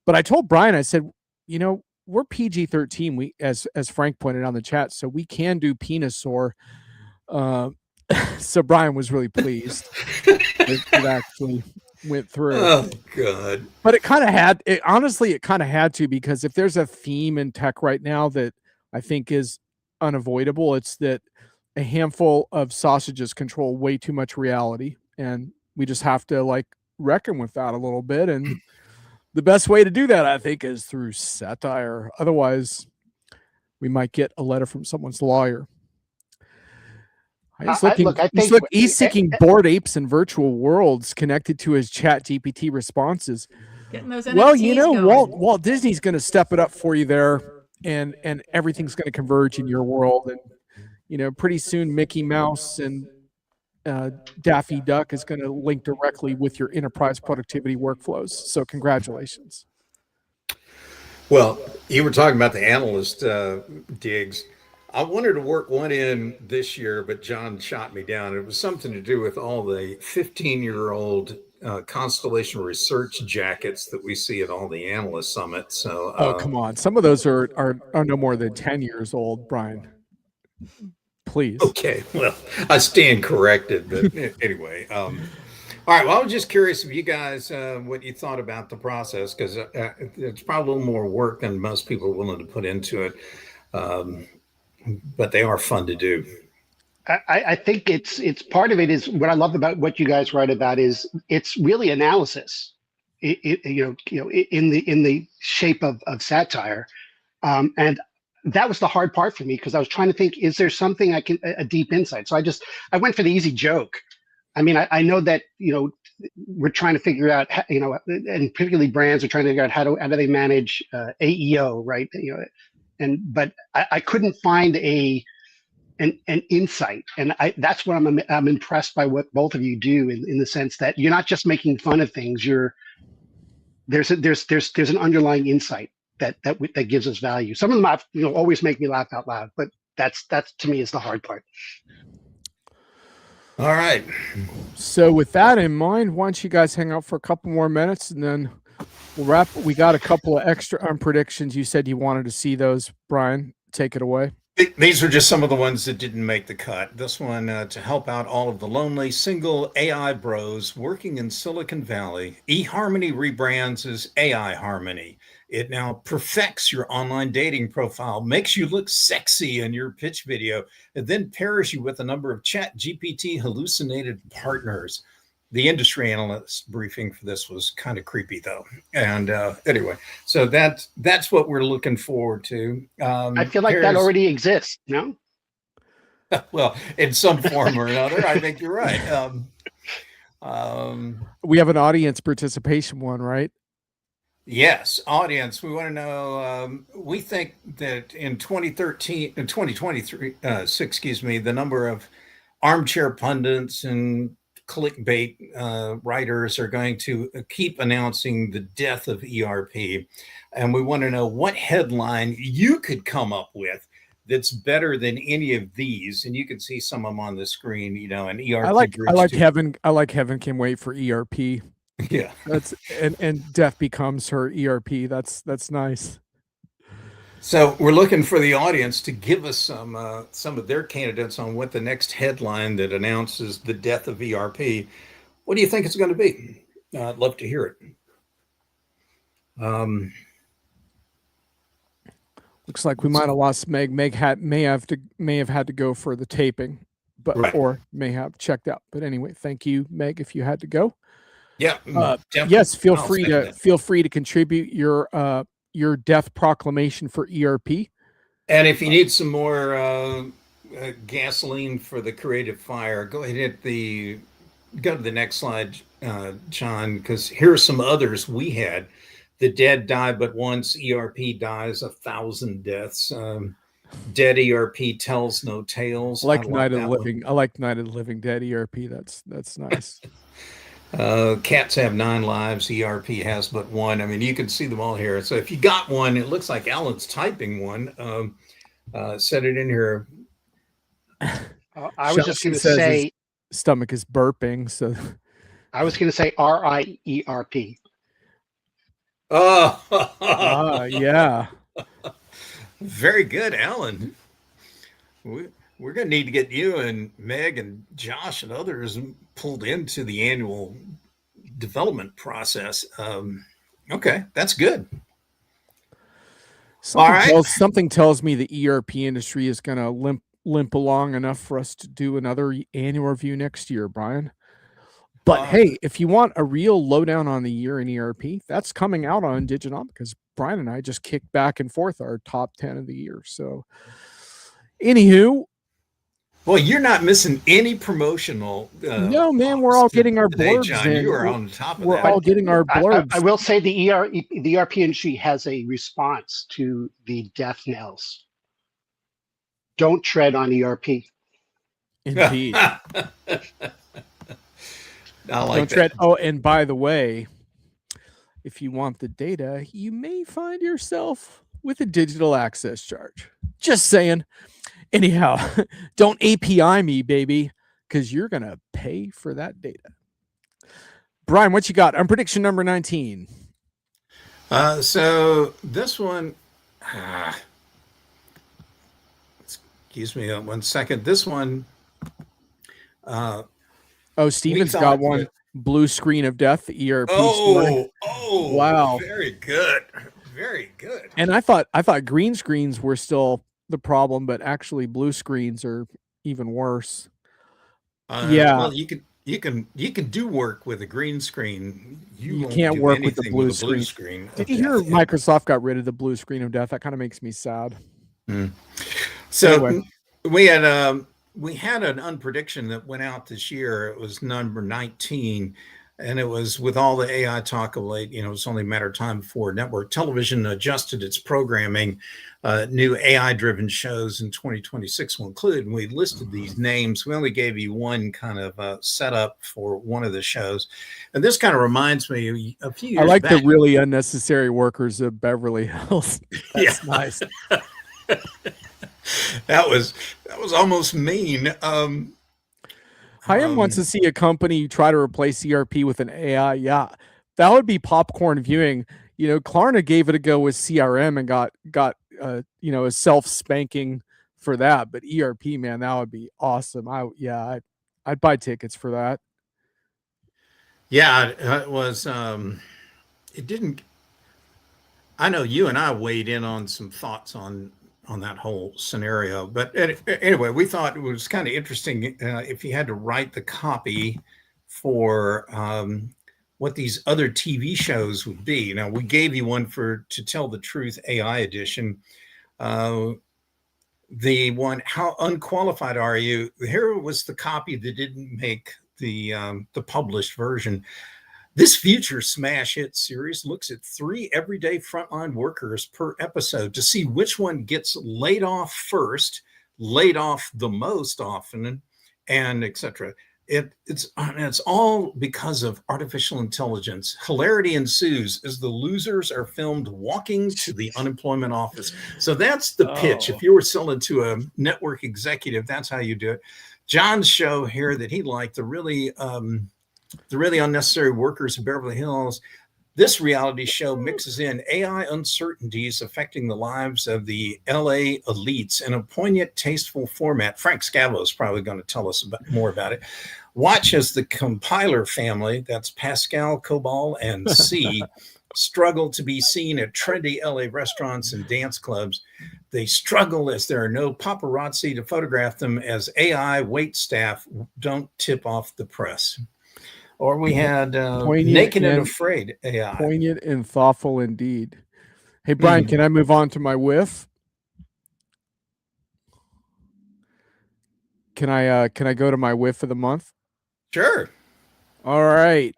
But I told Brian, I said, you know, we're PG-13. We, as Frank pointed out in the chat, so we can do Penosaur. So Brian was really pleased. It actually went through. Oh God! But it kind of had. Honestly, it kind of had to, because if there's a theme in tech right now that I think is unavoidable, it's that a handful of sausages control way too much reality, and we just have to like reckon with that a little bit. And the best way to do that, I think, is through satire. Otherwise, we might get a letter from someone's lawyer. He's seeking bored apes in virtual worlds connected to his Chat GPT responses. Getting those NFTs Well, you know, going. Walt Disney's going to step it up for you there, and everything's going to converge in your world. And you know, pretty soon Mickey Mouse and Daffy Duck is going to link directly with your enterprise productivity workflows. So congratulations. Well, you were talking about the analyst digs. I wanted to work one in this year, but John shot me down. It was something to do with all the 15-year-old Constellation Research jackets that we see at all the analyst summits. So, oh, come on. Some of those are no more than 10 years old, Brian. Please. Okay, well, I stand corrected, but anyway. All right, well, I was just curious if you guys, what you thought about the process, because it's probably a little more work than most people are willing to put into it, but they are fun to do. I think it's part of it is what I love about what you guys write about is it's really analysis, in the shape of satire, and that was the hard part for me, because I was trying to think, is there something a deep insight? So I went for the easy joke. I mean, I know that, we're trying to figure out, and particularly brands are trying to figure out how do they manage AEO, right? But I couldn't find an insight, and that's what I'm impressed by what both of you do in the sense that you're not just making fun of things. There's an underlying insight that gives us value. Some of them always make me laugh out loud, but that's to me is the hard part. All right. So with that in mind, why don't you guys hang out for a couple more minutes and then we'll wrap. We got a couple of extra unpredictions. You said you wanted to see those. Brian, take it away. These are just some of the ones that didn't make the cut. This one, to help out all of the lonely single AI bros working in Silicon Valley, eHarmony rebrands as AI Harmony. It now perfects your online dating profile, makes you look sexy in your pitch video, and then pairs you with a number of Chat GPT hallucinated partners. The industry analyst briefing for this was kind of creepy, though. And anyway, so that's what we're looking forward to. I feel like that already exists, no? Well, in some form or another, I think you're right. We have an audience participation one, right? Yes, audience. We want to know. We think that in 2023, the number of armchair pundits and clickbait writers are going to keep announcing the death of ERP, and we want to know what headline you could come up with that's better than any of these. And you can see some of them on the screen. And ERP. I like Heaven Can Wait for ERP. Yeah, that's and Death becomes her ERP. That's nice. So we're looking for the audience to give us some of their candidates on what the next headline that announces the death of ERP. What do you think it's going to be? I'd love to hear it. Looks like we might have lost Meg. Meg may have had to go for the taping, but right. Or may have checked out. But anyway, thank you, Meg, if you had to go. Yeah, definitely. Yes, feel I'll free second to that. contribute your death proclamation for ERP. And if you need some more gasoline for the creative fire, go ahead and go to the next slide, John, because here are some others we had. The dead die but once. ERP dies 1,000 deaths. Dead ERP tells no tales. I like Night of the that one. Living. I like Night of the Living Dead ERP. That's nice. Cats have 9 lives. ERP has but one. I mean, you can see them all here. So if you got one, it looks like Alan's typing one. Set it in here. I was just Chelsea going to says his say, stomach is burping. So I was going to say RIERP. Oh, yeah. very good, Alan. We're going to need to get you and Meg and Josh and others pulled into the annual development process. Okay, that's good. Something tells me the ERP industry is going to limp along enough for us to do another annual review next year, Brian. But hey, if you want a real lowdown on the year in ERP, that's coming out on Diginomic, Brian and I just kicked back and forth our top 10 of the year. So, anywho, well, you're not missing any promotional. No, man, we're all getting our blurbs John, in. you are on top of we're that. all getting our blurbs. I will say the ERP industry has a response to the death knells. Don't tread on ERP. Indeed. I like Don't that. tread. Oh, and by the way, if you want the data, you may find yourself with a digital access charge. Just saying. Anyhow, don't API me, baby, because you're going to pay for that data. Brian, what you got on prediction number 19? So this one, excuse me 1 second. This one. Steven's got one. Blue screen of death, the ERP story. Oh, wow. Very good. Very good. And I thought green screens were still the problem, but actually blue screens are even worse. Yeah. Well, you can do work with a green screen. You can't work with the blue screen. Did you hear Microsoft got rid of the blue screen of death? That kind of makes me sad. So anyway. we had an unprediction that went out this year. It was number 19. And it was with all the AI talk of late, it's only a matter of time before network television adjusted its programming. New AI-driven shows in 2026 will include, and we listed these names. We only gave you one kind of setup for one of the shows. And this kind of reminds me a few years back. The really unnecessary workers of Beverly Hills. That's nice. That was almost mean. Hyam wants to see a company try to replace ERP with an AI. Yeah, that would be popcorn viewing. Klarna gave it a go with CRM and got a self-spanking for that. But ERP, man, that would be awesome. I'd buy tickets for that. Yeah, it was. It didn't. I know you and I weighed in on some thoughts on that whole scenario. But anyway, we thought it was kind of interesting if you had to write the copy for what these other TV shows would be. Now, we gave you one to Tell the Truth AI edition. The one, How Unqualified Are You? Here was the copy that didn't make the published version. This future smash hit series looks at 3 everyday frontline workers per episode to see which one gets laid off first, laid off the most often, and etc. It's all because of artificial intelligence. Hilarity ensues as the losers are filmed walking to the unemployment office. So that's the pitch. If you were selling to a network executive, that's how you do it. John's show here that he liked, the really unnecessary workers of Beverly Hills. This reality show mixes in AI uncertainties affecting the lives of the LA elites in a poignant, tasteful format. Frank Scavo is probably going to tell us more about it. Watch as the compiler family, that's Pascal, Cobol, and C, struggle to be seen at trendy LA restaurants and dance clubs. They struggle as there are no paparazzi to photograph them, as AI wait staff don't tip off the press. Or we had Poignant Naked and and Afraid AI. poignant and thoughtful indeed. Hey, Brian, can I move on to my whiff? Can I go to my whiff of the month? Sure. All right.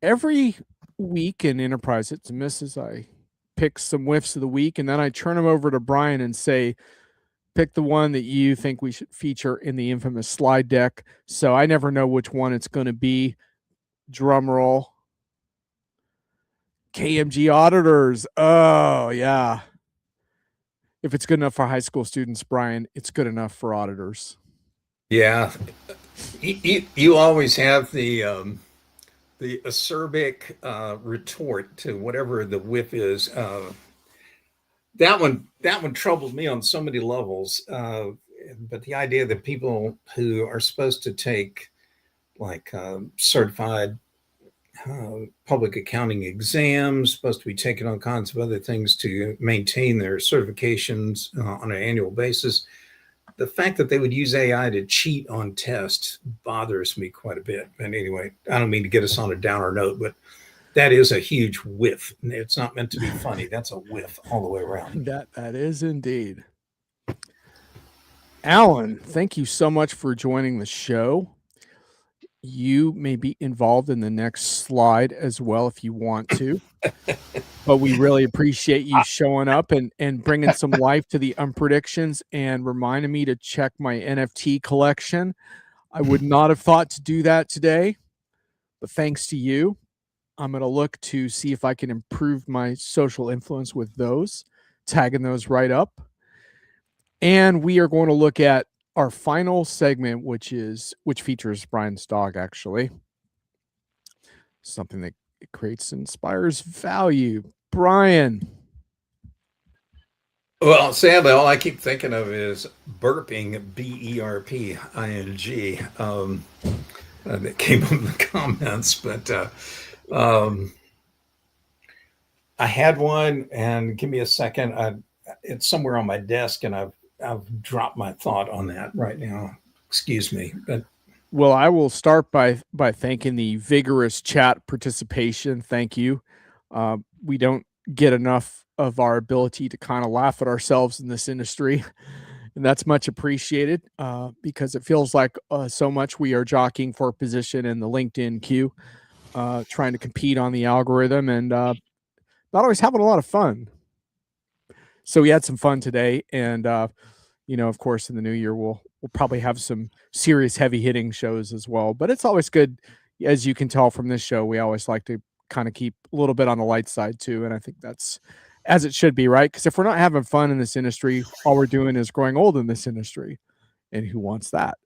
Every week in Enterprise Hits and Misses, I pick some whiffs of the week, and then I turn them over to Brian and say, pick the one that you think we should feature in the infamous slide deck. So I never know which one it's going to be. Drum roll. KMG auditors. Oh, yeah. If it's good enough for high school students, Brian, it's good enough for auditors. Yeah. You always have the acerbic retort to whatever the whiff is. That one troubled me on so many levels. But the idea that people who are supposed to take like certified public accounting exams, supposed to be taking all kinds of other things to maintain their certifications on an annual basis. The fact that they would use AI to cheat on tests bothers me quite a bit. And anyway, I don't mean to get us on a downer note, but that is a huge whiff. It's not meant to be funny. That's a whiff all the way around. That is indeed. Alan, thank you so much for joining the show. You may be involved in the next slide as well if you want to. But we really appreciate you showing up and bringing some life to the unpredictions and reminding me to check my NFT collection. I would not have thought to do that today, but thanks to you, I'm going to look to see if I can improve my social influence with those, tagging those right up. And we are going to look at our final segment, which features Brian's dog, actually. Something that creates and inspires value. Brian. Well, sadly, all I keep thinking of is burping, BERPING. That came from the comments, but I had one, and give me a second. It's somewhere on my desk, and I've dropped my thought on that right now. Excuse me, but. Well, I will start by thanking the vigorous chat participation. Thank you. We don't get enough of our ability to kind of laugh at ourselves in this industry, and that's much appreciated because it feels like so much we are jockeying for a position in the LinkedIn queue, trying to compete on the algorithm, and not always having a lot of fun. So we had some fun today, and of course, in the new year we'll probably have some serious heavy hitting shows as well, but it's always good. As you can tell from this show, we always like to kind of keep a little bit on the light side too. And I think that's as it should be, right? Because if we're not having fun in this industry, all we're doing is growing old in this industry. And who wants that?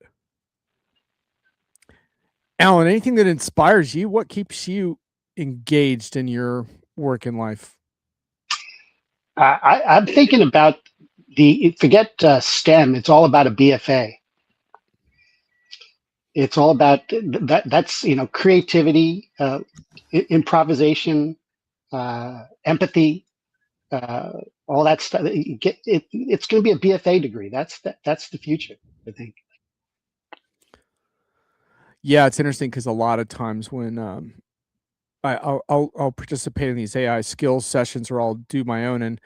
Alan, anything that inspires you? What keeps you engaged in your work in life? I'm thinking about forget STEM. It's all about a BFA. It's all about that. That's creativity, improvisation, empathy, all that stuff. It's going to be a BFA degree. That's the future, I think. Yeah, it's interesting because a lot of times when I'll participate in these AI skills sessions, or I'll do my own, and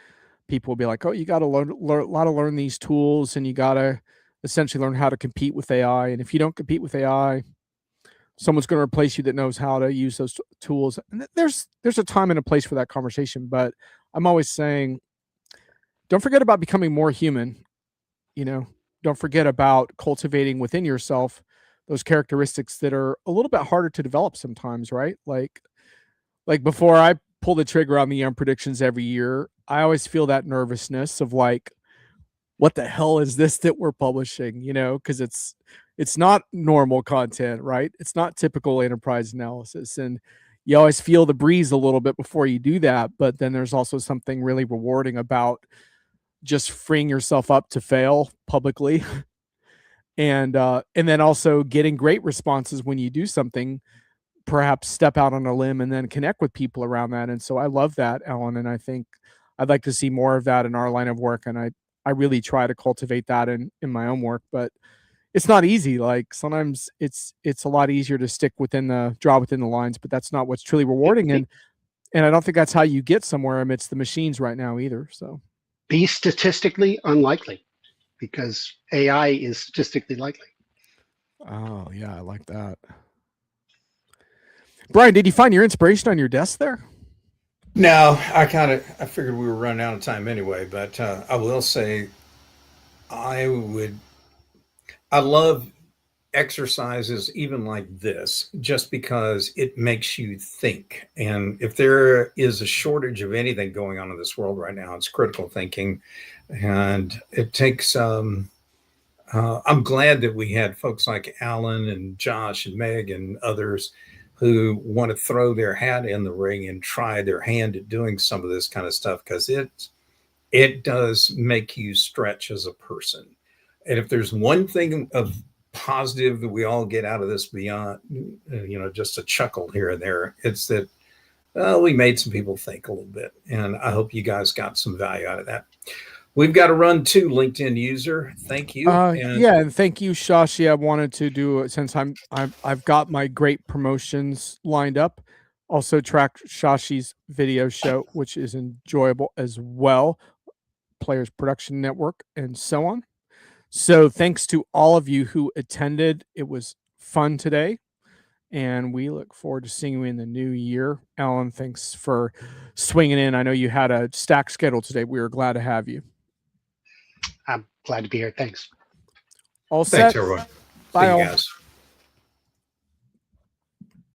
people will be like, "Oh, you got to learn these tools, and you got to essentially learn how to compete with AI. And if you don't compete with AI, someone's going to replace you that knows how to use those tools." And there's a time and a place for that conversation, but I'm always saying, don't forget about becoming more human. Don't forget about cultivating within yourself those characteristics that are a little bit harder to develop sometimes, right? Like before I pull the trigger on the unpredictions every year, I always feel that nervousness of like, what the hell is this that we're publishing? Because it's not normal content, right? It's not typical enterprise analysis. And you always feel the breeze a little bit before you do that. But then there's also something really rewarding about just freeing yourself up to fail publicly. And then also getting great responses when you do something, perhaps step out on a limb and then connect with people around that. And so I love that, Ellen. And I think I'd like to see more of that in our line of work. And I really try to cultivate that in my own work. But it's not easy. Like sometimes it's a lot easier to stick within the draw within the lines, but that's not what's truly rewarding. And I don't think that's how you get somewhere amidst the machines right now either. So Be statistically unlikely, because AI is statistically likely. oh yeah, I like that. Brian, did you find your inspiration on your desk there? No, I figured we were running out of time anyway, but I will say I love exercises even like this just because it makes you think. And if there is a shortage of anything going on in this world right now, it's critical thinking. And it takes, I'm glad that we had folks like Alan and Josh and Meg and others who want to throw their hat in the ring and try their hand at doing some of this kind of stuff, because it does make you stretch as a person. And if there's one thing of positive that we all get out of this beyond, just a chuckle here and there, it's that we made some people think a little bit. And I hope you guys got some value out of that. We've got to run to LinkedIn user. Thank you. And thank you, Shashi. I wanted to do, since I've got my great promotions lined up, also track Shashi's video show, which is enjoyable as well, Players Production Network, and so on. So thanks to all of you who attended. It was fun today, and we look forward to seeing you in the new year. Alan, thanks for swinging in. I know you had a stacked schedule today. We were glad to have you. I'm glad to be here. Thanks. All Thanks, set. everyone. Bye, See you all. guys.